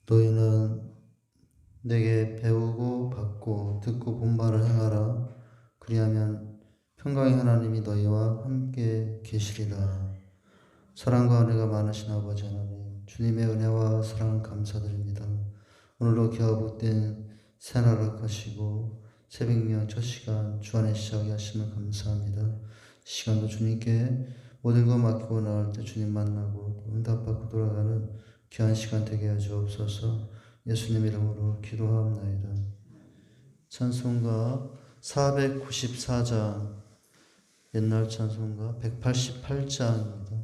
너희는 내게 배우고 받고 듣고 본 바를 행하라. 그리하면 평강의 하나님이 너희와 함께 계시리라. 사랑과 은혜가 많으신 아버지 하나님, 주님의 은혜와 사랑 감사드립니다. 오늘도 기아복된 새날을 하시고 새벽명 첫 시간 주안의 시작에 하심을 감사합니다. 시간도 주님께 모든 것 맡기고 나올 때 주님 만나고 응답받고 돌아가는 귀한 시간 되게 하여 주옵소서. 예수님 이름으로 기도하옵나이다. 찬송가 494장, 옛날 찬송가 188장입니다.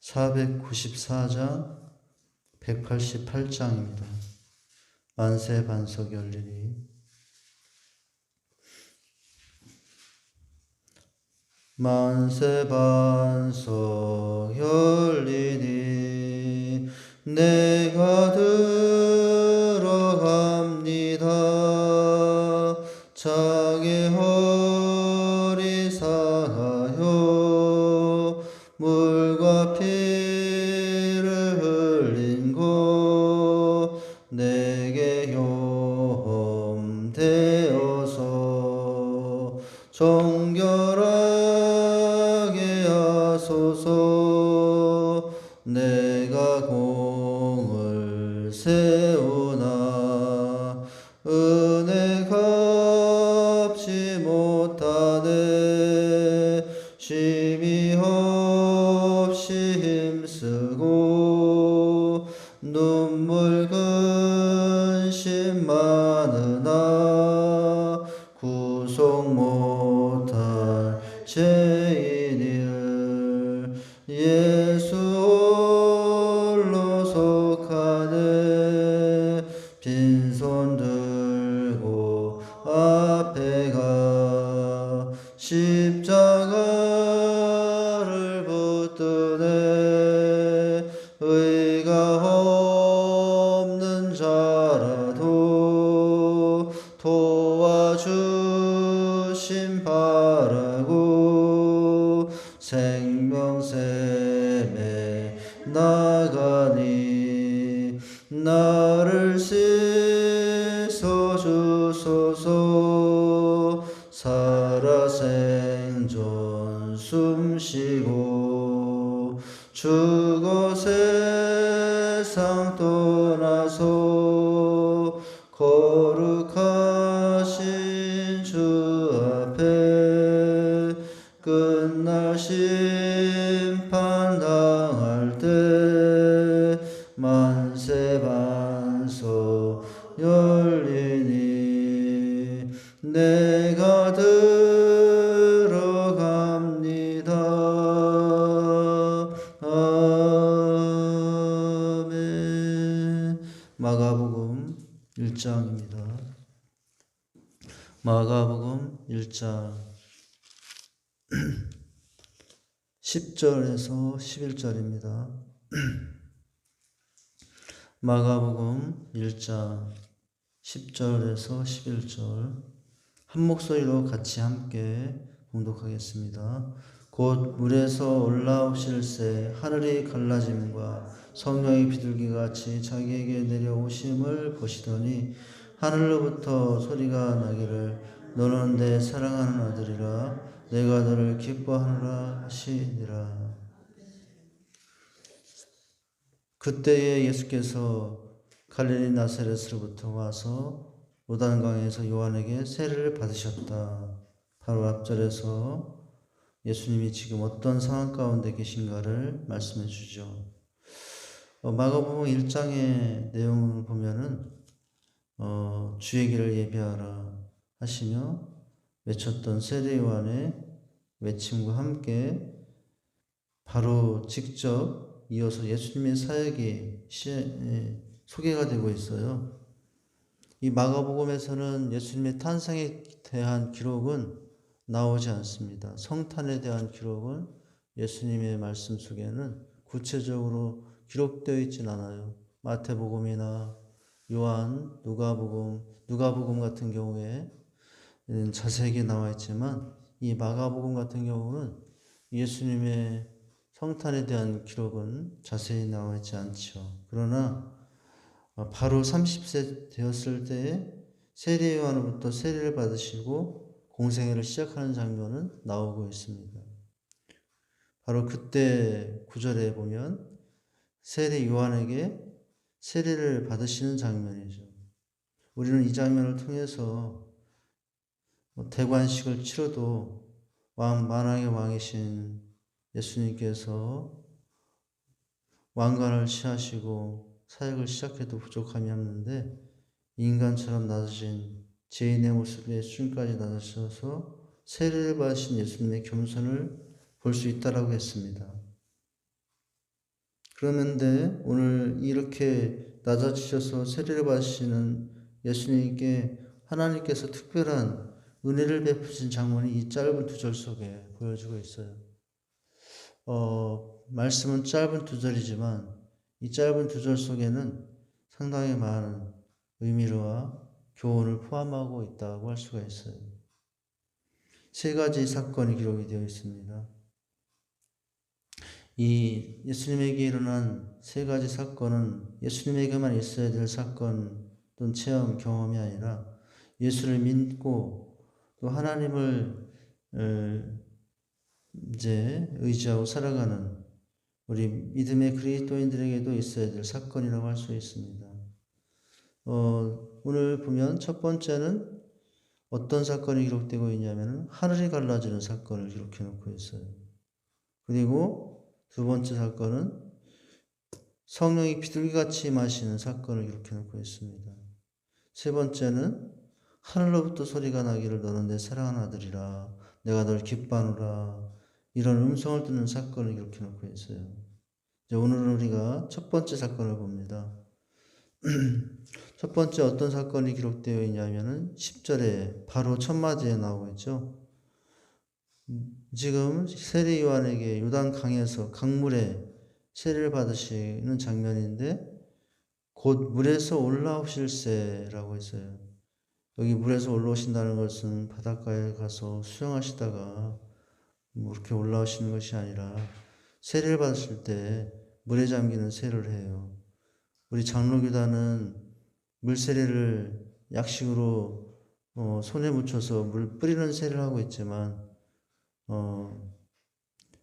494장 188장입니다. 만세 반석 열리니. 만세 반석 열리니 내가 들어갑니다. 장의 허리 상하여 물과 피를 흘린 곳 내게 용되어서 정결하게 하소서. 내가 공을 세우나 은혜 갚지 못하네. 쉼이 없이 힘쓰고 눈물 근심 많으나 구속 못할 죄인을 예수 홀로 속하네. 빈손 들고 앞에 가 십자가를 붙드네. 의가 없는 자라도 도와주심 바라고 생명샘에 나가니 나를 씻어주소서. 살아 생존 숨쉬고 죽어 세상 떠나서 거룩하신 주 앞에 끝날 심판 당할 때 만세 반석 열리니 내가 들어갑니다. 아멘. 마가복음 1장입니다. 마가복음 1장 10절에서 11절입니다. 마가복음 1장 10절에서 11절 한 목소리로 같이 함께 봉독하겠습니다. 곧 물에서 올라오실새 하늘이 갈라짐과 성령의 비둘기같이 자기에게 내려오심을 보시더니 하늘로부터 소리가 나기를 너는 내 사랑하는 아들이라 내가 너를 기뻐하노라 하시니라. 그때에 예수께서 갈릴리 나사렛으로부터 와서 요단강에서 요한에게 세례를 받으셨다. 바로 앞절에서 예수님이 지금 어떤 상황 가운데 계신가를 말씀해 주죠. 마가복음 1장의 내용을 보면은 주의 길을 예비하라 하시며 외쳤던 세례 요한의 외침과 함께 바로 직접 이어서 예수님의 사역이 소개가 되고 있어요. 이 마가복음에서는 예수님의 탄생에 대한 기록은 나오지 않습니다. 성탄에 대한 기록은 예수님의 말씀 속에는 구체적으로 기록되어 있진 않아요. 마태복음이나 요한, 누가복음 같은 경우에 자세하게 나와 있지만 이 마가복음 같은 경우는 예수님의 성탄에 대한 기록은 자세히 나와 있지 않죠. 그러나 바로 30세 되었을 때에 세례 요한으로부터 세례를 받으시고 공생애를 시작하는 장면은 나오고 있습니다. 바로 그때 구절에 보면 세례 요한에게 세례를 받으시는 장면이죠. 우리는 이 장면을 통해서 대관식을 치러도 만왕의 왕이신 예수님께서 왕관을 취하시고 사역을 시작해도 부족함이 없는데 인간처럼 낮으신 죄인의 모습에 수준까지 낮으셔서 세례를 받으신 예수님의 겸손을 볼 수 있다라고 했습니다. 그런데 오늘 이렇게 낮아지셔서 세례를 받으시는 예수님께 하나님께서 특별한 은혜를 베푸신 장면이 이 짧은 두 절 속에 보여주고 있어요. 말씀은 짧은 두 절이지만 이 짧은 두 절 속에는 상당히 많은 의미와 교훈을 포함하고 있다고 할 수가 있어요. 세 가지 사건이 기록이 되어 있습니다. 이 예수님에게 일어난 세 가지 사건은 예수님에게만 있어야 될 사건 또는 체험, 경험이 아니라 예수를 믿고 또 하나님을 이제 의지하고 살아가는 우리 믿음의 그리스도인들에게도 있어야 될 사건이라고 할 수 있습니다. 오늘 보면 첫 번째는 어떤 사건이 기록되고 있냐면 하늘이 갈라지는 사건을 기록해 놓고 있어요. 그리고 두 번째 사건은 성령이 비둘기같이 임하시는 사건을 기록해 놓고 있습니다. 세 번째는 하늘로부터 소리가 나기를 너는 내 사랑하는 아들이라 내가 널 기뻐하노라 이런 음성을 듣는 사건을 기록해 놓고 있어요. 이제 오늘은 우리가 첫 번째 사건을 봅니다. 첫 번째 어떤 사건이 기록되어 있냐면은 10절에 바로 첫 마디에 나오고 있죠. 지금 세례 요한에게 요단 강에서 강물에 세례를 받으시는 장면인데 곧 물에서 올라오실세라고 했어요. 여기 물에서 올라오신다는 것은 바닷가에 가서 수영하시다가 이렇게 올라오시는 것이 아니라 세례를 받으실 때 물에 잠기는 세례를 해요. 우리 장로교단은 물세례를 약식으로 손에 묻혀서 물 뿌리는 세례를 하고 있지만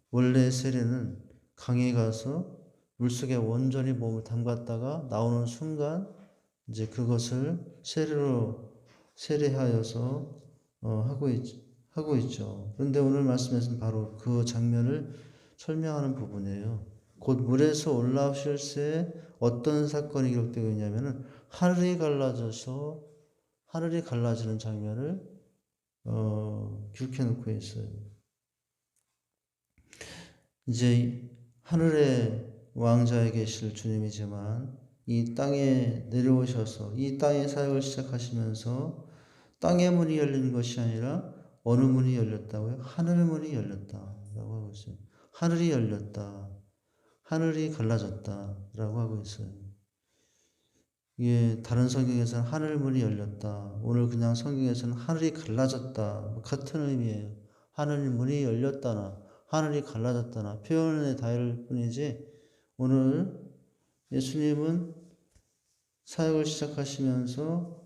원래 세례는 강에 가서 물속에 온전히 몸을 담갔다가 나오는 순간 이제 그것을 세례하여서 하고 있죠. 그런데 오늘 말씀에서는 바로 그 장면을 설명하는 부분이에요. 곧 물에서 올라오실 때 어떤 사건이 기록되고 있냐면은 하늘이 갈라지는 장면을 기록해 놓고 있어요. 이제 하늘의 왕자에 계실 주님이지만 이 땅에 내려오셔서 이 땅의 사역을 시작하시면서 땅의 문이 열린 것이 아니라 어느 문이 열렸다고요? 하늘 문이 열렸다라고 하고 있어요. 하늘이 열렸다. 하늘이 갈라졌다라고 하고 있어요. 이게 다른 성경에서는 하늘 문이 열렸다. 오늘 그냥 성경에서는 하늘이 갈라졌다. 같은 의미예요. 하늘 문이 열렸다나 하늘이 갈라졌다나 표현에 다를 뿐이지 오늘 예수님은 사역을 시작하시면서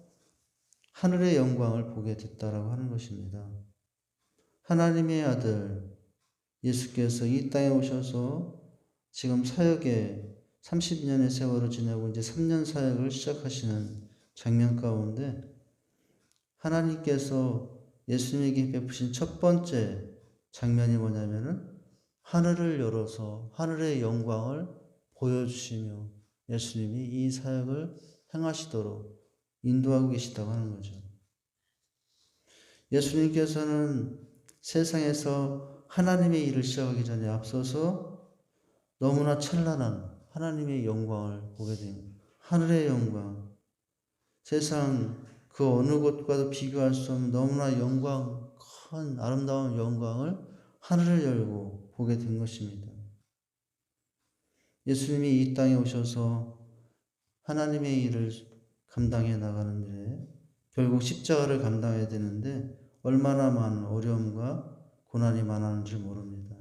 하늘의 영광을 보게 됐다라고 하는 것입니다. 하나님의 아들 예수께서 이 땅에 오셔서 지금 사역에 30년의 세월을 지내고 이제 3년 사역을 시작하시는 장면 가운데 하나님께서 예수님에게 베푸신 첫 번째 장면이 뭐냐면은 하늘을 열어서 하늘의 영광을 보여주시며 예수님이 이 사역을 행하시도록 인도하고 계시다고 하는 거죠. 예수님께서는 세상에서 하나님의 일을 시작하기 전에 앞서서 너무나 찬란한 하나님의 영광을 보게 됩니다. 하늘의 영광, 세상 그 어느 곳과도 비교할 수 없는 너무나 큰 아름다운 영광을 하늘을 열고 보게 된 것입니다. 예수님이 이 땅에 오셔서 하나님의 일을 감당해 나가는 일에 결국 십자가를 감당해야 되는데 얼마나 많은 어려움과 고난이 많았는지 모릅니다.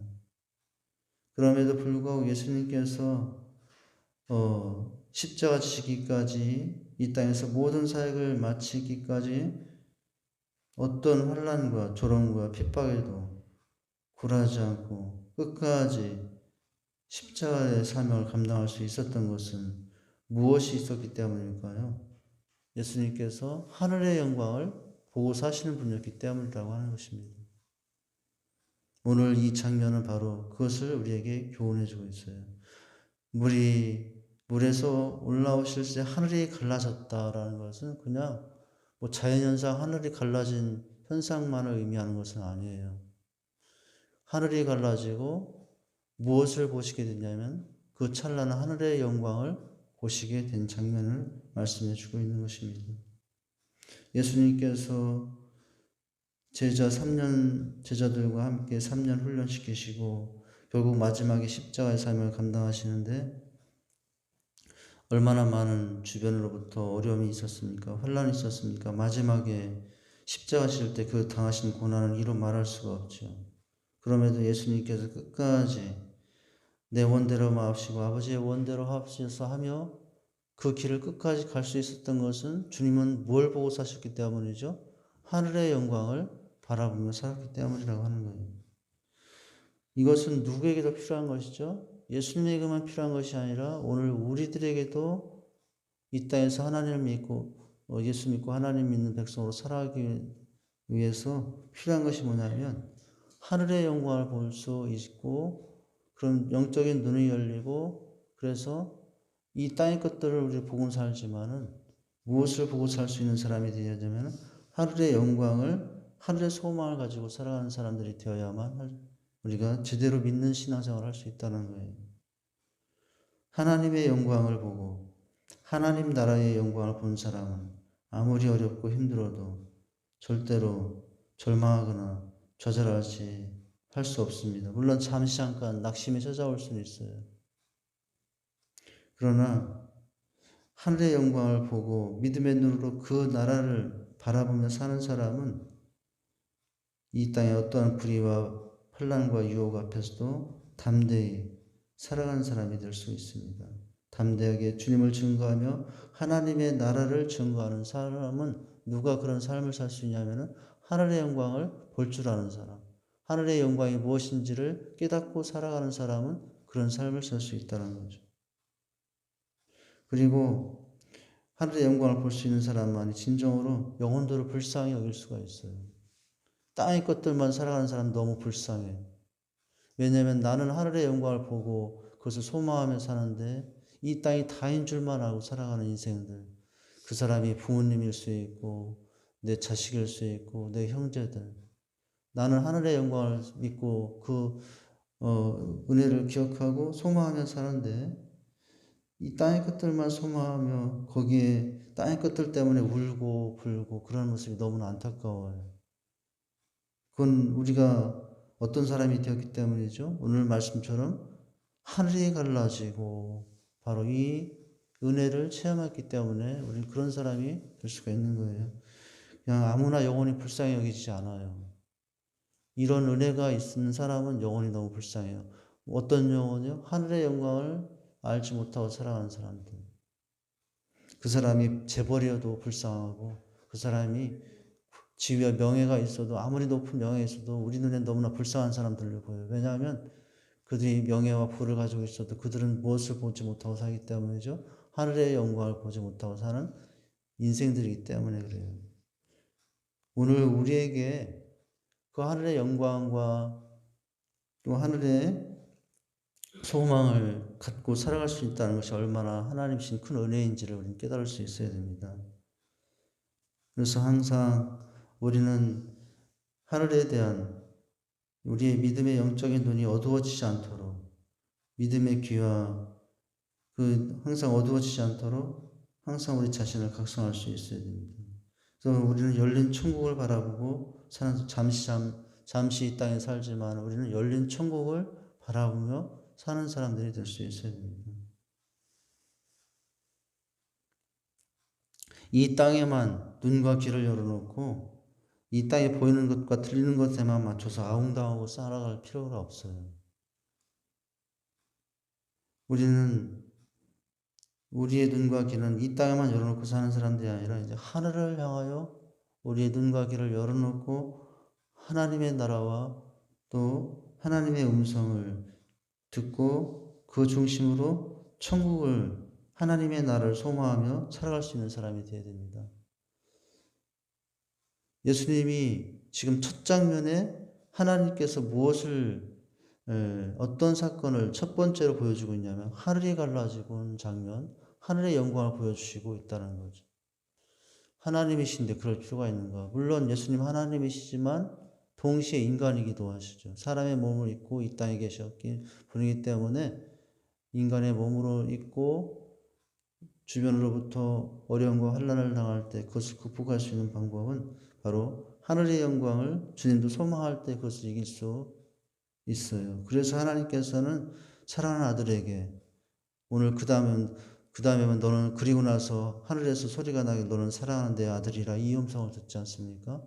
그럼에도 불구하고 예수님께서 십자가 지기까지 이 땅에서 모든 사역을 마치기까지 어떤 환난과 조롱과 핍박에도 굴하지 않고 끝까지 십자가의 사명을 감당할 수 있었던 것은 무엇이 있었기 때문일까요? 예수님께서 하늘의 영광을 보고 사시는 분이었기 때문이라고 하는 것입니다. 오늘 이 장면은 바로 그것을 우리에게 교훈해 주고 있어요. 물에서 올라오실 때 하늘이 갈라졌다라는 것은 그냥 자연현상 하늘이 갈라진 현상만을 의미하는 것은 아니에요. 하늘이 갈라지고 무엇을 보시게 됐냐면 그 찬란한 하늘의 영광을 보시게 된 장면을 말씀해 주고 있는 것입니다. 예수님께서 제자들과 함께 3년 훈련시키시고 결국 마지막에 십자가의 삶을 감당하시는데 얼마나 많은 주변으로부터 어려움이 있었습니까? 환란이 있었습니까? 마지막에 십자가 실 때 그 당하신 고난을 이루 말할 수가 없죠. 그럼에도 예수님께서 끝까지 내 원대로 마옵시고 아버지의 원대로 하옵소서 하며 그 길을 끝까지 갈 수 있었던 것은 주님은 뭘 보고 사셨기 때문이죠? 하늘의 영광을 바라보며 살았기 때문이라고 하는 거예요. 이것은 누구에게도 필요한 것이죠? 예수님에게만 필요한 것이 아니라 오늘 우리들에게도 이 땅에서 하나님을 믿고 예수 믿고 하나님 믿는 백성으로 살아가기 위해서 필요한 것이 뭐냐면 하늘의 영광을 볼 수 있고 그런 영적인 눈이 열리고 그래서 이 땅의 것들을 우리 보고 살지만은 무엇을 보고 살 수 있는 사람이 되어야 되면 하늘의 영광을 하늘의 소망을 가지고 살아가는 사람들이 되어야만 우리가 제대로 믿는 신앙생활을 할 수 있다는 거예요. 하나님의 영광을 보고 하나님 나라의 영광을 본 사람은 아무리 어렵고 힘들어도 절대로 절망하거나 좌절하지 할 수 없습니다. 물론 잠시 잠깐 낙심이 찾아올 수는 있어요. 그러나 하늘의 영광을 보고 믿음의 눈으로 그 나라를 바라보며 사는 사람은 이 땅의 어떠한 불의와 환난과 유혹 앞에서도 담대히 살아가는 사람이 될 수 있습니다. 담대하게 주님을 증거하며 하나님의 나라를 증거하는 사람은 누가 그런 삶을 살 수 있냐면 하늘의 영광을 볼 줄 아는 사람, 하늘의 영광이 무엇인지를 깨닫고 살아가는 사람은 그런 삶을 살 수 있다는 거죠. 그리고 하늘의 영광을 볼 수 있는 사람만이 진정으로 영혼들을 불쌍히 여길 수가 있어요. 땅의 것들만 살아가는 사람 너무 불쌍해. 왜냐하면 나는 하늘의 영광을 보고 그것을 소망하며 사는데 이 땅이 다인 줄만 알고 살아가는 인생들. 그 사람이 부모님일 수 있고 내 자식일 수 있고 내 형제들. 나는 하늘의 영광을 믿고 그 은혜를 기억하고 소망하며 사는데 이 땅의 것들만 소망하며 거기에 땅의 것들 때문에 울고 불고 그런 모습이 너무나 안타까워요. 그건 우리가 어떤 사람이 되었기 때문이죠. 오늘 말씀처럼 하늘이 갈라지고 바로 이 은혜를 체험했기 때문에 우리는 그런 사람이 될 수가 있는 거예요. 그냥 아무나 영혼이 불쌍히 여기지 않아요. 이런 은혜가 있는 사람은 영혼이 너무 불쌍해요. 어떤 영혼이요? 하늘의 영광을 알지 못하고 살아가는 사람들. 그 사람이 재벌이어도 불쌍하고 그 사람이 지위와 명예가 있어도 아무리 높은 명예가 있어도 우리 눈엔 너무나 불쌍한 사람들로 보여요. 왜냐하면 그들이 명예와 부를 가지고 있어도 그들은 무엇을 보지 못하고 살기 때문이죠. 하늘의 영광을 보지 못하고 사는 인생들이기 때문에 그래요. 오늘 우리에게 그 하늘의 영광과 또 하늘의 소망을 갖고 살아갈 수 있다는 것이 얼마나 하나님 주신 큰 은혜인지를 우리는 깨달을 수 있어야 됩니다. 그래서 항상 우리는 하늘에 대한 우리의 믿음의 영적인 눈이 어두워지지 않도록 믿음의 귀와 항상 어두워지지 않도록 항상 우리 자신을 각성할 수 있어야 됩니다. 그래서 우리는 열린 천국을 바라보고 사는 잠시 이 땅에 살지만 우리는 열린 천국을 바라보며 사는 사람들이 될 수 있어야 됩니다. 이 땅에만 눈과 귀를 열어놓고 이 땅에 보이는 것과 들리는 것에만 맞춰서 아웅다웅하고 살아갈 필요가 없어요. 우리는 우리의 눈과 귀는 이 땅에만 열어놓고 사는 사람들이 아니라 이제 하늘을 향하여 우리의 눈과 귀를 열어놓고 하나님의 나라와 또 하나님의 음성을 듣고 그 중심으로 천국을 하나님의 나라를 소망하며 살아갈 수 있는 사람이 되어야 됩니다. 예수님이 지금 첫 장면에 하나님께서 무엇을 어떤 사건을 첫 번째로 보여주고 있냐면 하늘이 갈라지고 온 장면, 하늘의 영광을 보여주시고 있다는 거죠. 하나님이신데 그럴 필요가 있는가? 물론 예수님 하나님이시지만 동시에 인간이기도 하시죠. 사람의 몸을 입고 이 땅에 계셨기 분이기 때문에 인간의 몸으로 있고 주변으로부터 어려움과 환난을 당할 때 그것을 극복할 수 있는 방법은 바로 하늘의 영광을 주님도 소망할 때 그것을 이길 수 있어요. 그래서 하나님께서는 사랑하는 아들에게 오늘 그 다음에는 너는 그리고 나서 하늘에서 소리가 나게 너는 사랑하는 내 아들이라 이 음성을 듣지 않습니까?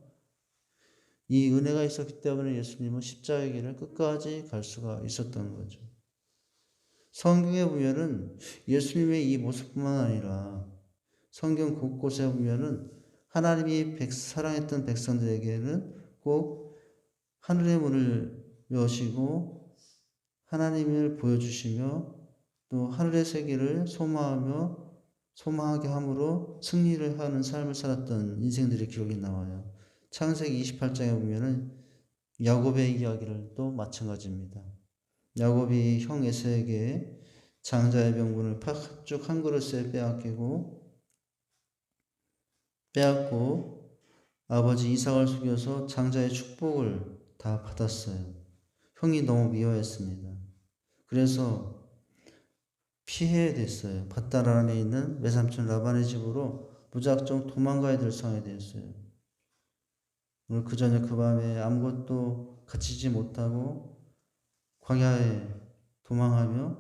이 은혜가 있었기 때문에 예수님은 십자가의 길을 끝까지 갈 수가 있었던 거죠. 성경에 보면은 예수님의 이 모습뿐만 아니라 성경 곳곳에 보면은 하나님이 사랑했던 백성들에게는 꼭 하늘의 문을 여시고 하나님을 보여주시며 또 하늘의 세계를 소망하게 함으로 승리를 하는 삶을 살았던 인생들의 기록이 나와요. 창세기 28장에 보면은 야곱의 이야기를 또 마찬가지입니다. 야곱이 형 에서에게 장자의 명분을 팥죽 한 그릇에 빼앗고 아버지 이삭을 속여서 장자의 축복을 다 받았어요. 형이 너무 미워했습니다. 그래서 피해야 됐어요. 밧달 안에 있는 외삼촌 라반의 집으로 무작정 도망가야 될 상황이 되었어요. 오늘 그 저녁 그 밤에 아무것도 갖추지 못하고 광야에 도망하며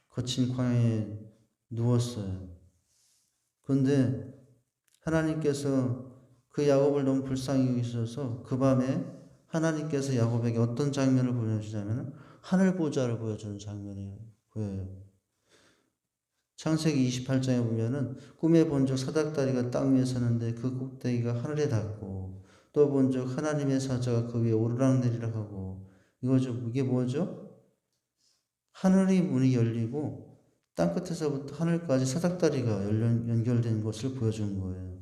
거친 광야에 누웠어요. 그런데 하나님께서 그 야곱을 너무 불쌍히 여기셔서 그 밤에 하나님께서 야곱에게 어떤 장면을 보여주냐면 하늘 보좌를 보여주는 장면이 보여요. 창세기 28장에 보면은 꿈에 본적 사닥다리가 땅 위에 서는데 그 꼭대기가 하늘에 닿고 또 본적 하나님의 사자가 그 위에 오르락내리락 하고 이게 뭐죠? 하늘의 문이 열리고 땅끝에서부터 하늘까지 사닥다리가 연결된 것을 보여준 거예요.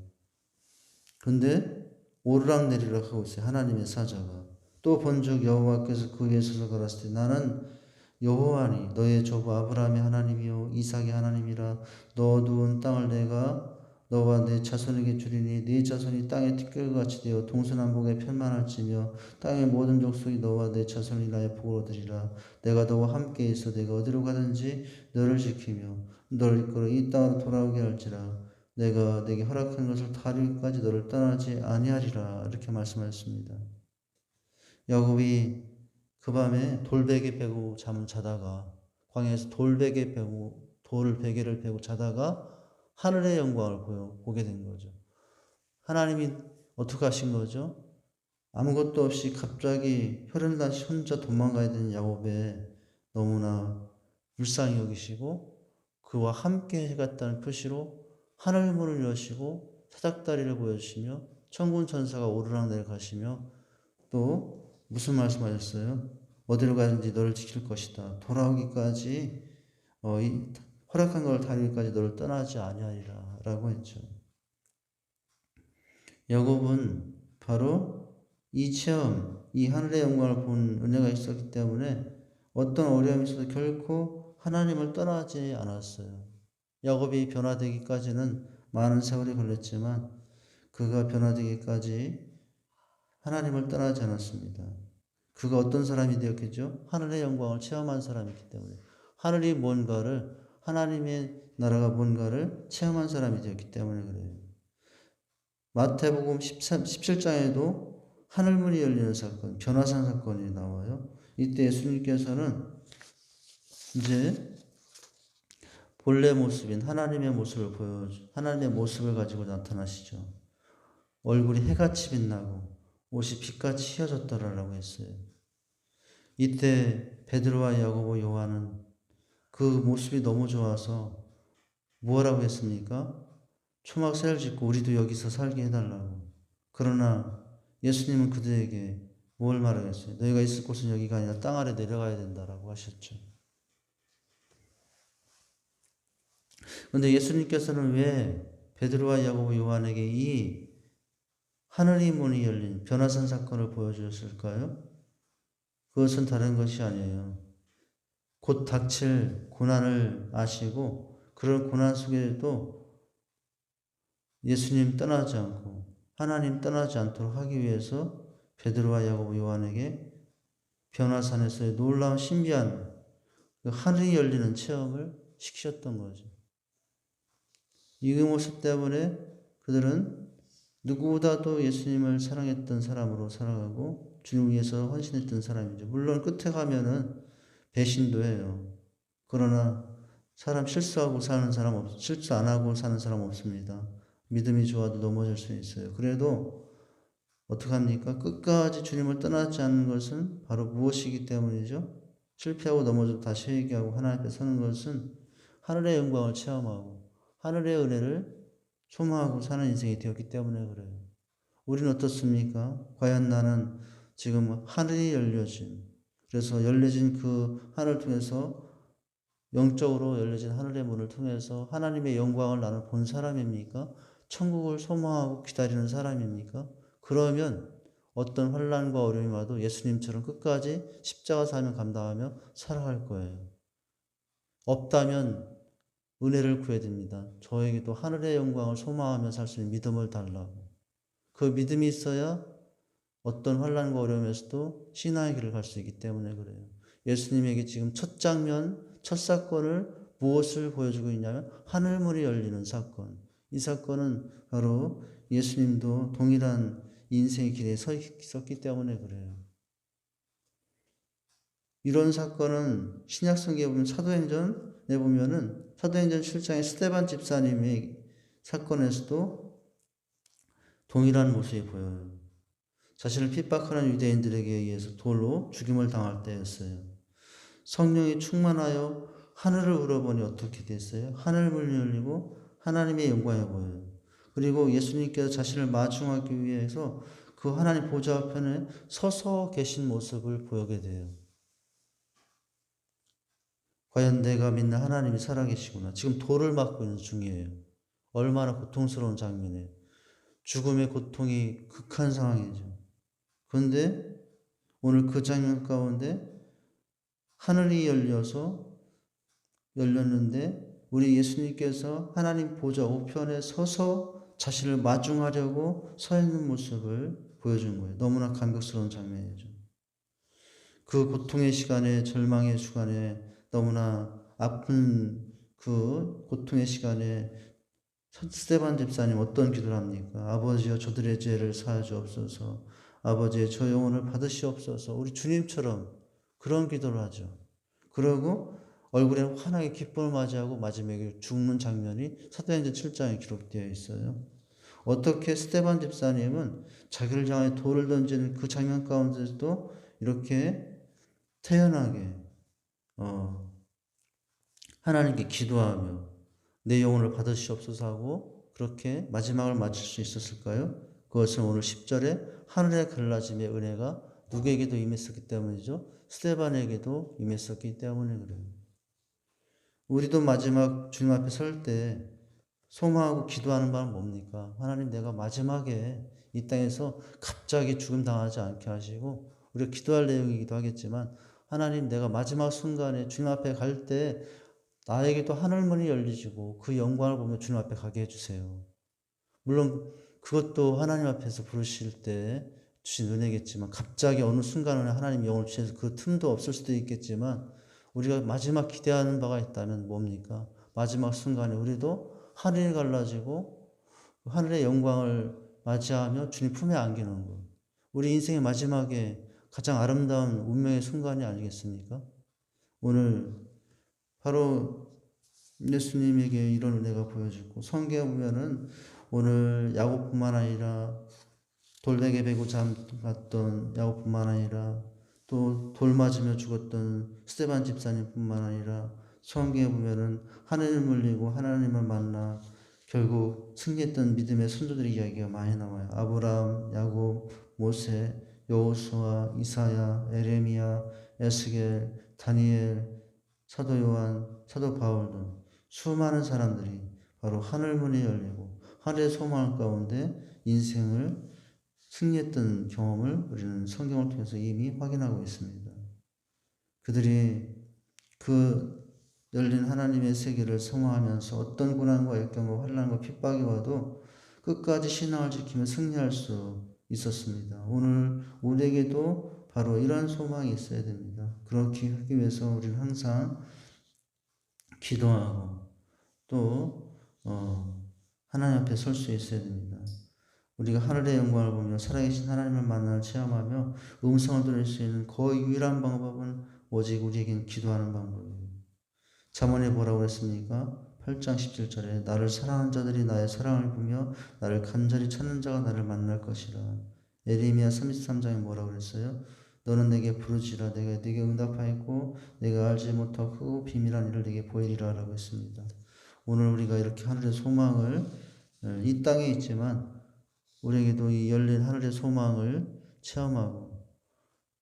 근데 오르락내리락 하고 있어요. 하나님의 사자가. 또 본적 여호와께서 그 위에 서서 걸었을 때 나는 여호와니 너의 조부 아브라함의 하나님이요 이삭의 하나님이라 너 누운 땅을 내가 너와 내 자손에게 주리니 네 자손이 땅의 티끌같이 되어 동서남북에 편만할지며 땅의 모든 족속이 너와 내 자손이 나의 복을 얻으리라. 내가 너와 함께 있어 내가 어디로 가든지 너를 지키며 너를 이끌어 이 땅으로 돌아오게 할지라. 내가 내게 허락한 것을 다 이루기까지 너를 떠나지 아니하리라. 이렇게 말씀하셨습니다. 야곱이 그 밤에 돌베개 베고 자다가 광야에서 돌 베개를 베고 자다가 하늘의 영광을 보게 된 거죠. 하나님이 어떻게 하신 거죠? 아무것도 없이 갑자기 혈연단시 혼자 도망가야 되는 야곱에 너무나 불쌍히 여기시고 그와 함께 해갔다는 표시로 하늘문을 여시고 사닥다리를 보여주시며 천군 천사가 오르락내리락 가시며 또 무슨 말씀하셨어요? 어디로 가든지 너를 지킬 것이다. 돌아오기까지 허락한 걸 다루기까지 너를 떠나지 아니하리라 라고 했죠. 야곱은 바로 이 체험, 이 하늘의 영광을 본 은혜가 있었기 때문에 어떤 어려움이 있어도 결코 하나님을 떠나지 않았어요. 야곱이 변화되기까지는 많은 세월이 걸렸지만 그가 변화되기까지 하나님을 떠나지 않았습니다. 그가 어떤 사람이 되었겠죠? 하늘의 영광을 체험한 사람이기 때문에 하나님의 나라가 뭔가를 체험한 사람이 되었기 때문에 그래요. 마태복음 17장에도 하늘문이 열리는 사건, 변화산 사건이 나와요. 이때 예수님께서는 이제 본래 모습인 하나님의 모습을 가지고 나타나시죠. 얼굴이 해같이 빛나고 옷이 빛같이 휘어졌더라라고 했어요. 이때 베드로와 야고보 요한은 그 모습이 너무 좋아서 뭐라고 했습니까? 초막새를 짓고 우리도 여기서 살게 해달라고. 그러나 예수님은 그들에게 뭘 말하겠어요? 너희가 있을 곳은 여기가 아니라 땅 아래 내려가야 된다라고 하셨죠. 그런데 예수님께서는 왜 베드로와 야고보 요한에게 이 하늘의 문이 열린 변화산 사건을 보여주셨을까요? 그것은 다른 것이 아니에요. 곧 닥칠 고난을 아시고 그런 고난 속에도 예수님 떠나지 않고 하나님 떠나지 않도록 하기 위해서 베드로와 야고보 요한에게 변화산에서의 놀라운 신비한 그 하늘이 열리는 체험을 시키셨던 거죠. 이 모습 때문에 그들은 누구보다도 예수님을 사랑했던 사람으로 살아가고 주님을 위해서 헌신했던 사람이죠. 물론 끝에 가면은 배신도 해요. 그러나 사람 실수하고 사는 사람 실수 안 하고 사는 사람 없습니다. 믿음이 좋아도 넘어질 수 있어요. 그래도 어떡합니까? 끝까지 주님을 떠나지 않는 것은 바로 무엇이기 때문이죠? 실패하고 넘어져도 다시 회개하고 하나님 앞에 서는 것은 하늘의 영광을 체험하고 하늘의 은혜를 소망하고 사는 인생이 되었기 때문에 그래요. 우리는 어떻습니까? 과연 나는 지금 하늘이 열려진, 그래서 열려진 그 하늘을 통해서 영적으로 열려진 하늘의 문을 통해서 하나님의 영광을 나는 본 사람입니까? 천국을 소망하고 기다리는 사람입니까? 그러면 어떤 환난과 어려움이 와도 예수님처럼 끝까지 십자가 사명 감당하며 살아갈 거예요. 없다면 은혜를 구해야 됩니다. 저에게도 하늘의 영광을 소망하며 살 수 있는 믿음을 달라고. 그 믿음이 있어야 어떤 환난과 어려움에서도 신앙의 길을 갈 수 있기 때문에 그래요. 예수님에게 지금 첫 장면, 첫 사건을 무엇을 보여주고 있냐면 하늘문이 열리는 사건. 이 사건은 바로 예수님도 동일한 인생의 길에 서 있었기 때문에 그래요. 이런 사건은 신약성경에 보면 사도행전에 보면은 사도행전 7장의 스데반 집사님의 사건에서도 동일한 모습이 보여요. 자신을 핍박하는 유대인들에게 의해서 돌로 죽임을 당할 때였어요. 성령이 충만하여 하늘을 우러보니 어떻게 됐어요? 하늘문이 열리고 하나님의 영광이 보여요. 그리고 예수님께서 자신을 마중하기 위해서 그 하나님 보좌 앞에 서서 계신 모습을 보게 돼요. 과연 내가 믿는 하나님이 살아계시구나. 지금 돌을 맞고 있는 중이에요. 얼마나 고통스러운 장면이에요. 죽음의 고통이 극한 상황이죠. 그런데 오늘 그 장면 가운데 하늘이 열렸는데 우리 예수님께서 하나님 보좌 우편에 서서 자신을 마중하려고 서 있는 모습을 보여준 거예요. 너무나 감격스러운 장면이죠. 그 고통의 시간에, 절망의 시간에, 너무나 아픈 그 고통의 시간에 스데반 집사님 어떤 기도를 합니까? 아버지여 저들의 죄를 사하여 주옵소서. 아버지의 저 영혼을 받으시옵소서. 우리 주님처럼 그런 기도를 하죠. 그러고 얼굴에는 환하게 기쁨을 맞이하고 마지막에 죽는 장면이 사도행전 7장에 기록되어 있어요. 어떻게 스데반 집사님은 자기를 향해 돌을 던지는 그 장면 가운데서도 이렇게 태연하게 하나님께 기도하며 내 영혼을 받으시옵소서 하고 그렇게 마지막을 마칠 수 있었을까요? 그것은 오늘 10절에 하늘의 갈라짐의 은혜가 누구에게도 임했었기 때문이죠. 스데반에게도 임했었기 때문에 그래요. 우리도 마지막 주님 앞에 설 때 소망하고 기도하는 바는 뭡니까? 하나님 내가 마지막에 이 땅에서 갑자기 죽음 당하지 않게 하시고 우리가 기도할 내용이기도 하겠지만 하나님 내가 마지막 순간에 주님 앞에 갈 때 나에게도 하늘문이 열리시고 그 영광을 보며 주님 앞에 가게 해주세요. 물론 그것도 하나님 앞에서 부르실 때 주신 은혜겠지만 갑자기 어느 순간에 하나님 영을 주셔서 그 틈도 없을 수도 있겠지만 우리가 마지막 기대하는 바가 있다면 뭡니까? 마지막 순간에 우리도 하늘이 갈라지고 하늘의 영광을 맞이하며 주님 품에 안기는 것. 우리 인생의 마지막에 가장 아름다운 운명의 순간이 아니겠습니까? 오늘 바로 예수님에게 이런 은혜가 보여지고 성경에 보면은 오늘 야곱뿐만 아니라 돌베개 베고 잠갔던 야곱뿐만 아니라 또 돌 맞으며 죽었던 스데반 집사님뿐만 아니라 성경에 보면은 하늘을 물리고 하나님을 만나 결국 승리했던 믿음의 선조들의 이야기가 많이 나와요. 아브라함, 야곱, 모세, 여호수아, 이사야, 에레미야, 에스겔, 다니엘, 사도 요한, 사도 바울 등 수많은 사람들이 바로 하늘문이 열리고 하늘의 소망 가운데 인생을 승리했던 경험을 우리는 성경을 통해서 이미 확인하고 있습니다. 그들이 그 열린 하나님의 세계를 소망하면서 어떤 고난과 역경과 환난과 핍박이 와도 끝까지 신앙을 지키며 승리할 수 있었습니다. 오늘 우리에게도 바로 이런 소망이 있어야 됩니다. 그렇게 하기 위해서 우리는 항상 기도하고 또 하나님 앞에 설 수 있어야 됩니다. 우리가 하늘의 영광을 보며 살아계신 하나님을 만나 체험하며 음성을 들을 수 있는 거의 유일한 방법은 오직 우리에겐 기도하는 방법이에요. 잠언에 뭐라고 했습니까? 8장 17절에 나를 사랑하는 자들이 나의 사랑을 보며 나를 간절히 찾는 자가 나를 만날 것이라. 에레미야 33장에 뭐라고 그랬어요? 너는 내게 부르지라 내가 네게 응답하였고 내가 알지 못하고 크고 비밀한 일을 네게 보이리라 라고 했습니다. 오늘 우리가 이렇게 하늘의 소망을 이 땅에 있지만 우리에게도 이 열린 하늘의 소망을 체험하고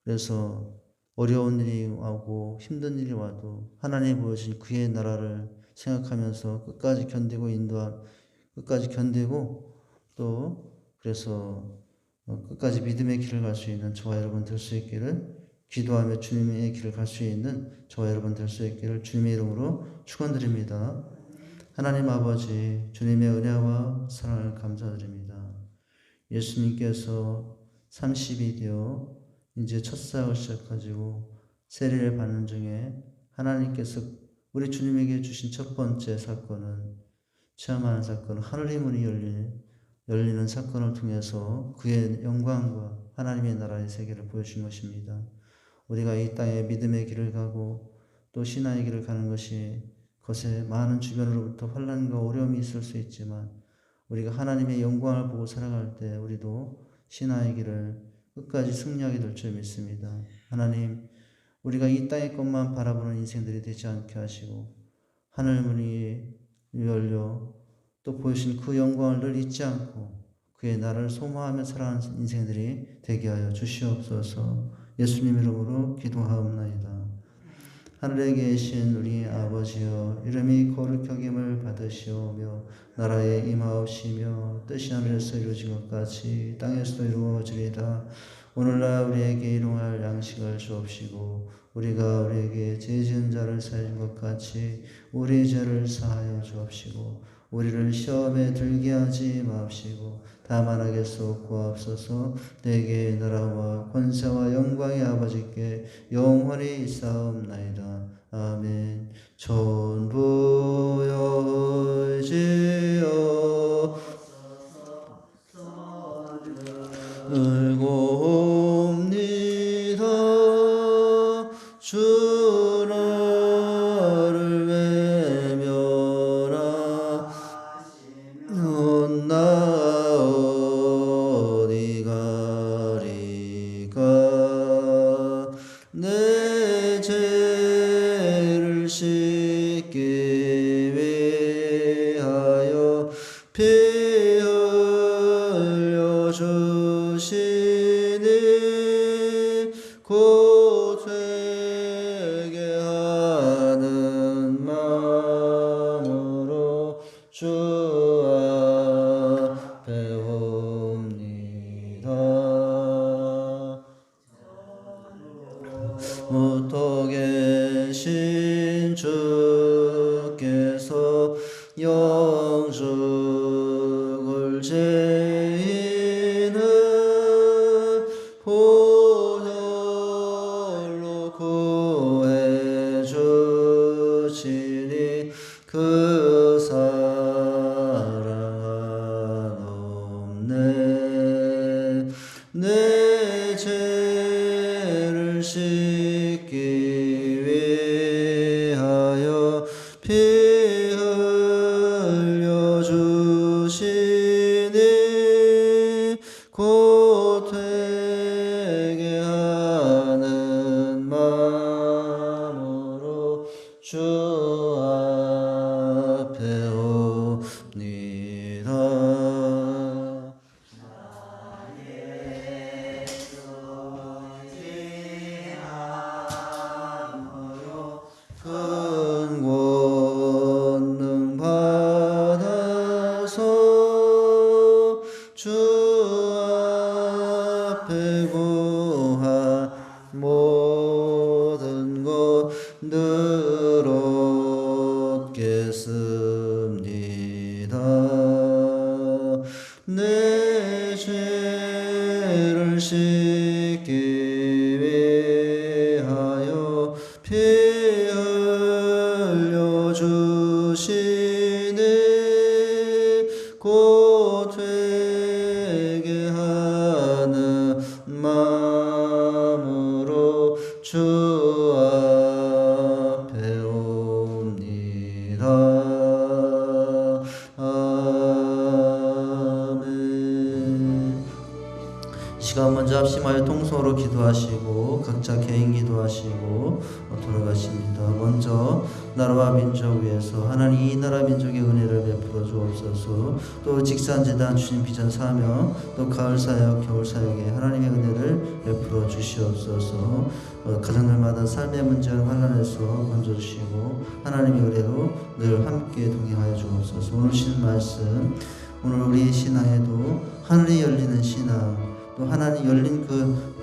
그래서 어려운 일이 와고 힘든 일이 와도 하나님이 보여주신 그의 나라를 생각하면서 끝까지 견디고 끝까지 견디고 또 그래서 끝까지 믿음의 길을 갈 수 있는 저와 여러분 될 수 있기를 기도하며 주님의 길을 갈 수 있는 저와 여러분 될 수 있기를 주님의 이름으로 축원드립니다. 하나님 아버지 주님의 은혜와 사랑을 감사드립니다. 예수님께서 30이 되어 이제 첫 사역을 시작하시고 세례를 받는 중에 하나님께서 우리 주님에게 주신 첫 번째 사건은 체험하는 사건은 하늘의 문이 열리는 사건을 통해서 그의 영광과 하나님의 나라의 세계를 보여준 것입니다. 우리가 이 땅에 믿음의 길을 가고 또 신앙의 길을 가는 것이 것에 많은 주변으로부터 환난과 어려움이 있을 수 있지만 우리가 하나님의 영광을 보고 살아갈 때 우리도 신앙의 길을 끝까지 승리하게 될 줄 믿습니다. 하나님, 우리가 이 땅의 것만 바라보는 인생들이 되지 않게 하시고 하늘문이 열려 또 보이신 그 영광을 늘 잊지 않고 그의 나라를 소망하며 살아가는 인생들이 되게 하여 주시옵소서. 예수님 이름으로 기도하옵나이다. 하늘에 계신 우리 아버지여 이름이 거룩히 여김을 받으시오며 나라에 임하옵시며 뜻이 하늘에서 이루어진 것 같이 땅에서도 이루어지리이다. 오늘날 우리에게 일용할 양식을 주옵시고 우리가 우리에게 죄 지은 자를 사하여 준 것 같이 우리 죄를 사하여 주옵시고 우리를 시험에 들게 하지 마옵시고 다만 악에서 구하옵소서. 내게 나라와 권세와 영광의 아버지께 영원히 있사옵나이다. 아멘. 전부여지어 울고옵니다. 주 나를 외면하시면 나 어디 가리까. 내 죄를 씻기 위하여 피 흘려 주시니 곧 회개 하는 마음으로 주 앞에 옵니다. 붙어 계신 주께서 영죽을 죄인은 보혈로 구해 주시니 그 사랑 없네. 내 죄를 씻기 위하여 피 흘려 주시니 곧 회개하는 마음으로 주 앞에 옵니다. 큰 권능 받아서 주 앞에 구한 모든 것 늘 얻겠습니다. 내 죄를 씻기 위하여 피 흘려 주시네. 곧 되게 하는 마음으로 주 앞에 옵니다. 아멘. 시간 먼저 합심하여 통성으로 기도하시고 각자 개인 기도하시고 돌아가십니다. 먼저 나라와 민족 위에서 하나님 이 나라 민족의 은혜를 베풀어 주옵소서. 또 직산제단 주님 비전 사명 또 가을 사역 겨울 사역에 하나님의 은혜를 베풀어 주시옵소서. 가정들마다 삶의 문제와 환난에서 건져주시고 하나님의 은혜로 늘 함께 동행하여 주옵소서. 오늘 신 말씀 오늘 우리의 신앙에도 하늘이 열리는 신앙 또 하나님 열린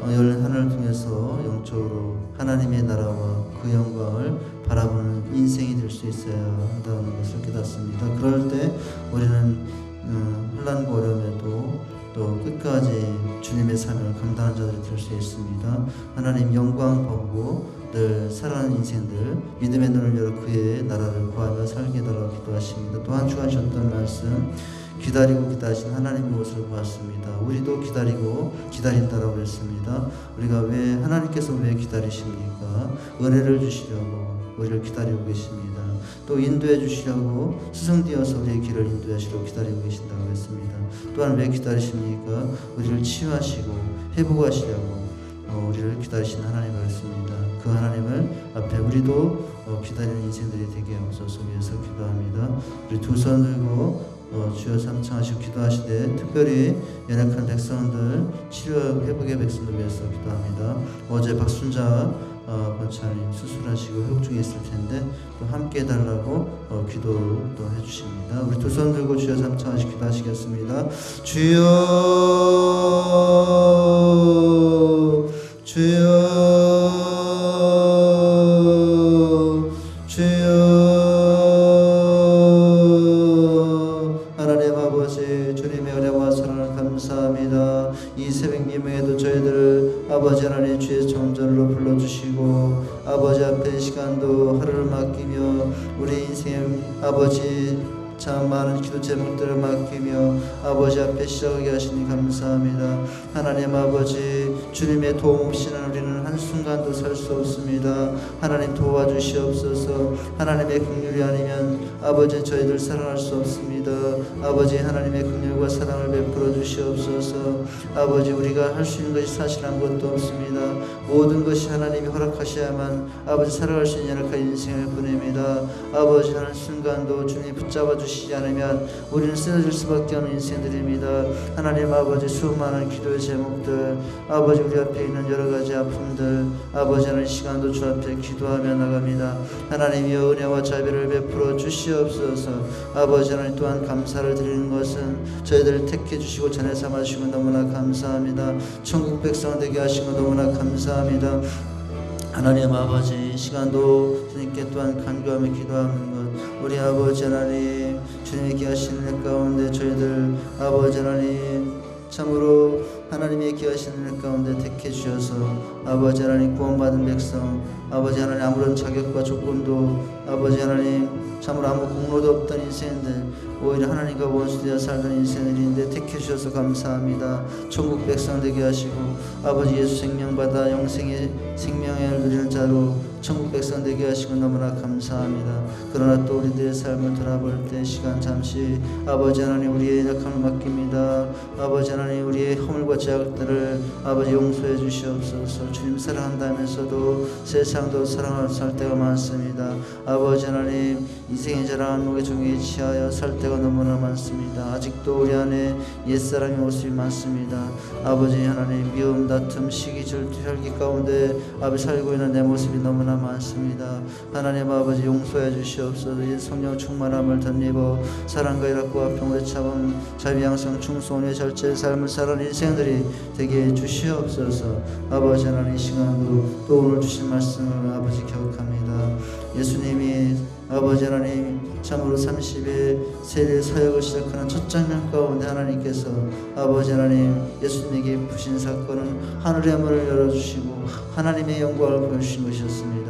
열린 하늘을 통해서 영적으로 하나님의 나라와 그 영광을 바라보는 인생이 될 수 있어야 한다는 것을 깨닫습니다. 그럴 때 우리는 혼란과 어려움에도 또 끝까지 주님의 사명을 감당하는 자들이 될 수 있습니다. 하나님 영광 보고 늘 살아가는 인생들 믿음의 눈을 열어 그의 나라를 구하며 살게 해달라고 기도하십니다. 또 한 주간 쉬었던 말씀 기다리고 기다리신 하나님의 모습을 보았습니다. 우리도 기다리고 기다린다라고 했습니다. 우리가 왜 하나님께서 왜 기다리십니까? 은혜를 주시려고 우리를 기다리고 계십니다. 또 인도해 주시려고 스승되어서 우리의 길을 인도하시려고 기다리고 계신다고 했습니다. 또한 왜 기다리십니까? 우리를 치유하시고 회복하시려고 우리를 기다리신 하나님을 했습니다. 그 하나님을 앞에 우리도 기다리는 인생들이 되게 하옵소서 위해서 기도합니다. 우리 두 손 들고 주여 삼창하시고 기도하시되 특별히 연약한 백성들 치료 회복의 백성들 위해서 기도합니다. 어제 박순자 권사님 수술하시고 회복 중에 있을 텐데 또 함께 해달라고 기도를 또 해주십니다. 우리 두 손 들고 주여 삼창하시고 기도하시겠습니다. 주여 하나님 아버지 주님의 은혜와 사랑을 감사합니다. 이 새벽 예배에도 저희들을 아버지 하나님 주의 정전으로 불러주시고 아버지 앞에 시간도 하루를 맡기며 우리 인생 아버지 참 많은 기도 제목들을 맡기며 아버지 앞에 시작하게 하시니 감사합니다. 하나님 아버지 주님의 도움 없이는 우리는 한순간도 살 수 없습니다. 하나님 도와주시옵소서. 하나님의 긍휼이 아니면 아버지 저희들 살아날 수 없습니다. 아버지 하나님의 긍휼과 사랑을 베풀어 주시옵소서. 아버지 우리가 할 수 있는 것이 사실 아무것도 없습니다. 모든 것이 하나님이 허락하셔야만 아버지 살아갈 수 있는 연약한 인생을 보냅니다. 아버지 하는 순간도 주님이 붙잡아 주시지 않으면 우리는 쓰러질 수밖에 없는 인생들입니다. 하나님 아버지 수많은 기도의 제목들 아버지 우리 앞에 있는 여러가지 아픔들 아버지 하는 시간도 주 앞에 기도하며 나갑니다. 하나님이여 은혜와 자비를 베풀어 주시옵소서. 아버지 하나님 또한 감사를 드리는 것은 저희들을 택해 주시고 전에 삼아 주시고 너무나 감사합니다. 천국 백성 되게 하시고 너무나 감사합니다. 하나님 아버지 시간도 주님께 또한 간구하며 기도하는 것 우리 아버지 하나님 주님의 귀하신 은혜 가운데 저희들 아버지 하나님 참으로 하나님의 귀하신 은혜 가운데 택해 주셔서 아버지 하나님 구원받은 백성 아버지 하나님 아무런 자격과 조건도 아버지 하나님 참으로 아무 공로도 없던 인생들 오히려 하나님과 원수되어 살던 인생들인데 택해 주셔서 감사합니다. 천국 백성 되게 하시고 아버지 예수 생명받아 영생의 생명을 누리는 자로 천국 백성 되게 하시고 너무나 감사합니다. 그러나 또 우리들의 삶을 돌아볼 때 시간 잠시 아버지 하나님 우리의 약함을 맡깁니다. 아버지 하나님 우리의 허물과 죄악들을 아버지 용서해 주시옵소서. 주님 사랑한다면서도 세상도 사랑할 살 때가 많습니다. 아버지 하나님 인생의 자랑한 목의 종에 취하여 살 때가 너무나 많습니다. 아직도 우리 안에 옛사람의 모습이 많습니다. 아버지 하나님 미움, 다툼, 시기, 질투, 혈기 가운데 아버지 살고 있는 내 모습이 너무나 많습니다. 하나님 아버지 용서해 주시옵소서. 이 성령 충만함을 덧입어 사랑과 일학과 평온의 차범 자비 양성 충성의 절제의 삶을 살아가는 인생들이 되게 해 주시옵소서. 아버지 하나님 이 시간도 또 오늘 주신 말씀을 아버지 기억합니다. 예수님이 아버지 하나님 참으로 30일 세례 사역을 시작하는 첫 장면 가운데 하나님께서 아버지 하나님 예수님에게 부신 사건은 하늘의 문을 열어주시고 하나님의 영광을 보여주신 것이었습니다.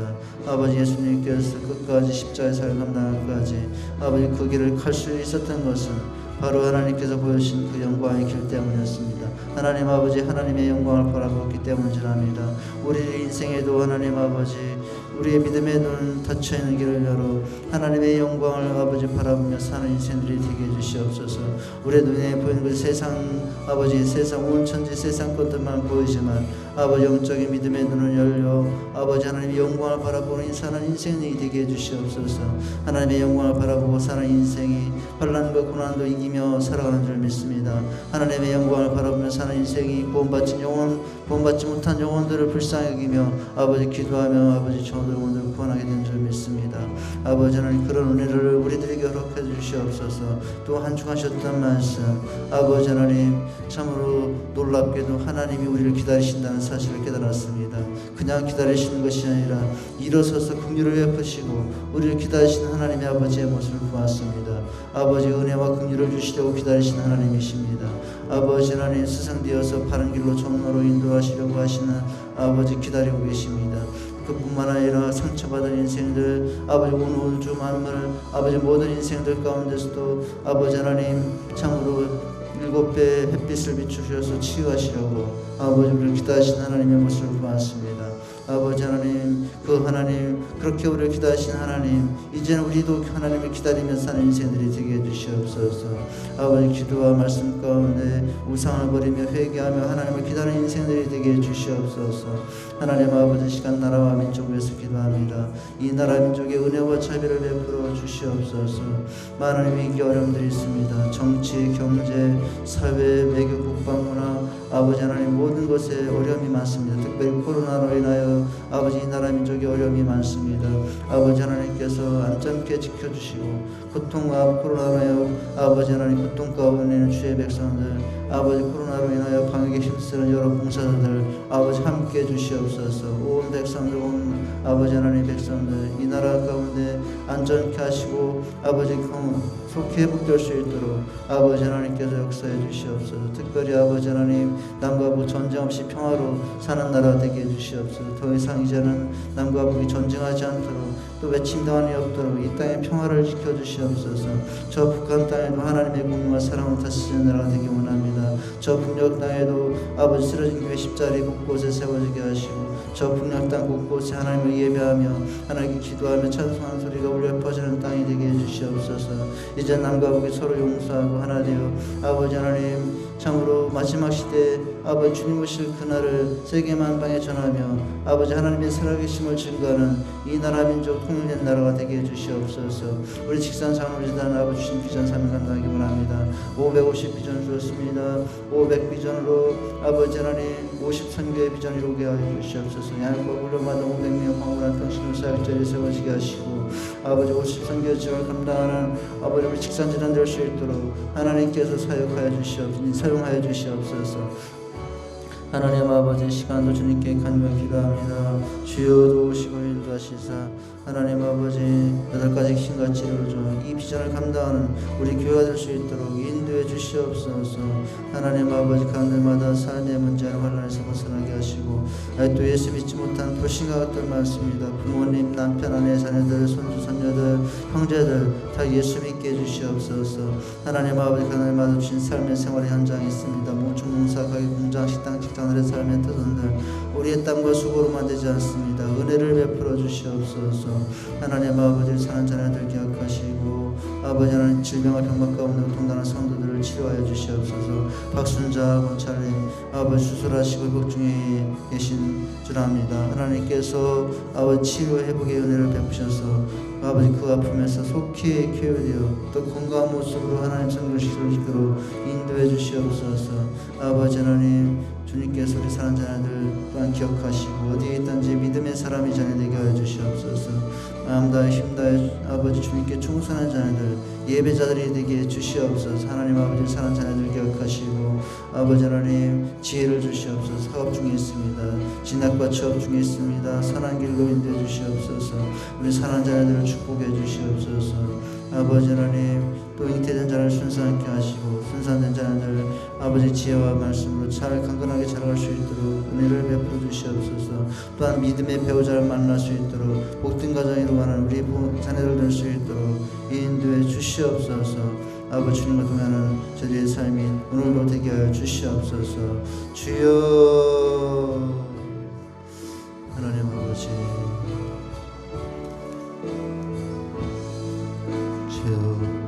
아버지 예수님께서 끝까지 십자가의 사역을 감당하기까지 아버지 그 길을 갈 수 있었던 것은 바로 하나님께서 보여주신 그 영광의 길 때문이었습니다. 하나님 아버지 하나님의 영광을 바라보기 때문이랍니다. 우리 인생에도 하나님 아버지 우리의 믿음의 눈 닫혀있는 길을 열어 하나님의 영광을 아버지 바라보며 사는 인생들이 되게 해주시옵소서. 우리의 눈에 보이는 그 세상 아버지 세상 온 천지 세상 것들만 보이지만 아버지 영적인 믿음의 눈을 열려 아버지 하나님의 영광을 바라보는 사는 인생이 되게 해주시옵소서. 하나님의 영광을 바라보고 사는 인생이 환난과 고난도 이기며 살아가는 줄 믿습니다. 하나님의 영광을 바라보며 사는 인생이 구원받지 못한 영혼들을 불쌍히 여기며 아버지 기도하며 아버지 영혼들을 구원하게 된 줄 믿습니다. 아버지 하나님 그런 은혜를 우리들에게 허락해 주시옵소서. 또 한 주간 하셨던 말씀 아버지 하나님 참으로 놀랍게도 하나님이 우리를 기다리신다는 사실을 깨달았습니다. 그냥 기다리시는 것이 아니라 일어서서 긍휼을 베푸시고 우리를 기다리시는 하나님의 아버지의 모습을 보았습니다. 아버지 은혜와 긍휼을 주시려고 기다리시는 하나님이십니다. 아버지 하나님 세상되어서 바른 길로 정로로 인도하시려고 하시는 아버지 기다리고 계십니다. 그뿐만 아니라 상처받은 인생들 아버지 오늘 주 만물을 아버지 모든 인생들 가운데서도 아버지 하나님 참으로 7배 햇빛을 비추셔서 치유하시려고 아버지 우리를 기다리시는 하나님의 모습을 보았습니다. 아버지 하나님 그 하나님 그렇게 우리를 기다리신 하나님 이제는 우리도 하나님을 기다리며 사는 인생들이 되게 해주시옵소서. 아버지 기도와 말씀 가운데 우상을 버리며 회개하며 하나님을 기다리는 인생들이 되게 해주시옵소서. 하나님 아버지 시간 나라와 민족을 위해서 기도합니다. 이 나라 민족의 은혜와 자비를 베풀어 주시옵소서. 많은 위기 어려움들이 있습니다. 정치, 경제, 사회, 외교, 국방, 문화 아버지 하나님 모든 것에 어려움이 많습니다. 특별히 코로나로 인하여 아버지 이 나라 민족의 어려움이 많습니다. 아버지 하나님께서 안전케 지켜주시고 고통과 코로나로 아버지 하나님 고통 가운데 있는 주의 백성들 아버지 코로나로 인하여 방역에 힘쓰는 여러 봉사자들 아버지 함께해 주시옵소서. 온 백성들 온 아버지 하나님 백성들 이 나라 가운데 안전케 하시고 아버지 속히 회복될 수 있도록 아버지 하나님께서 역사해 주시옵소서. 특별히 아버지 하나님 남과 북 전쟁 없이 평화로 사는 나라 되게 해주시옵소서. 더 이상 이제는 남과 북이 전쟁하지 않도록 또 외침당한 일 없도록 이 땅의 평화를 지켜주시옵소서. 저 북한 땅에도 하나님의 공의와 사랑으로 다스리는 나라가 되기 원합니다. 저 북녘 땅에도 아버지 쓰러진 교회 십자리 곳곳에 세워지게 하시고 저 북녘 땅 곳곳에 하나님을 예배하며 하나님께 기도하며 찬송하는 소리가 울려 퍼지는 땅이 되게 해주시옵소서. 이제 남과 북이 서로 용서하고 하나 되어 아버지 하나님 참으로 마지막 시대에 아버지 주님 오실 그날을 세계 만방에 전하며 아버지 하나님의 살아계심을 증거하는 이 나라 민족 통일된 나라가 되게 해주시옵소서. 우리 직산 장로지단 아버지 주신 비전 3일 감당하기 원합니다. 550 비전 주었습니다. 500 비전으로 아버지 하나님 50 선교의 비전 이루게 하여 주시옵소서. 양과 물로마다 500명 황홀한 평신을 사역자를 세워지게 하시고 아버지 50 선교 지역을 감당하는 아버지 우리 직산지단 될 수 있도록 하나님께서 사역하여 주시옵소서. 사용하여 주시옵소서. 하나님 아버지 시간도 주님께 간절히 기도합니다. 주여 도우시고 인도하시사 하나님 아버지 8가지 신과 치료를 줘 이 비전을 감당하는 우리 교회가 될 수 있도록 인도해 주시옵소서. 하나님 아버지, 가운데마다 삶의 문제와 환난에서 벗어나게 하시고, 또 예수 믿지 못한 불신과 것들 많습니다. 부모님, 남편, 아내, 자녀들, 손주, 손녀들, 형제들 다 예수 믿게 해주시옵소서. 하나님 아버지, 가운데마다 주신 삶의 생활의 현장이 있습니다. 농축, 농사, 가게, 공장, 식당, 직장들의 삶의 터전들 우리의 땀과 수고로만 되지 않습니다. 은혜를 베풀어 주시옵소서. 하나님 아버지, 사는 자녀들 기억하시고, 아버지 하나님 질병과 병맛 가운데 고통당하는 성도들을 치료하여 주시옵소서. 박순자 권찰님 아버지 수술하시고 회복 중에 계신 줄 압니다. 하나님께서 아버지 치료 회복의 은혜를 베푸셔서 아버지 그 아픔에서 속히 쾌유되어 또 건강한 모습으로 하나님 성교시키도록 인도해 주시옵소서. 아버지 하나님, 주님께서 우리 사는 자녀들 또한 기억하시고 어디에 있든지 믿음의 사람이 자녀되게 하여 주시옵소서. 마음 다해 힘 다해 아버지 주님께 충성하는 자녀들, 예배자들이 되게 해 주시옵소서. 하나님 아버지, 사는 자녀들 기억하시고 아버지 하나님 지혜를 주시옵소서. 사업 중에 있습니다. 진학과 취업 중에 있습니다. 선한 길로 인도해 주시옵소서. 우리 사는 자녀들을 축복해 주시옵소서. 아버지 하나님, 또 잉태된 자를 순수하게 하시고 순수한 자녀들 아버지 지혜와 말씀으로 잘 강건하게 자라갈 수 있도록 은혜를 베풀어 주시옵소서. 또한 믿음의 배우자를 만날 수 있도록 복된 가정이 이루어가는 우리 자녀들 될 수 있도록 인도해 주시옵소서. 아버지 주님과 동행하는 저희의 삶이 오늘도 되게 하여 주시옵소서. 주여, 하나님 아버지, 주여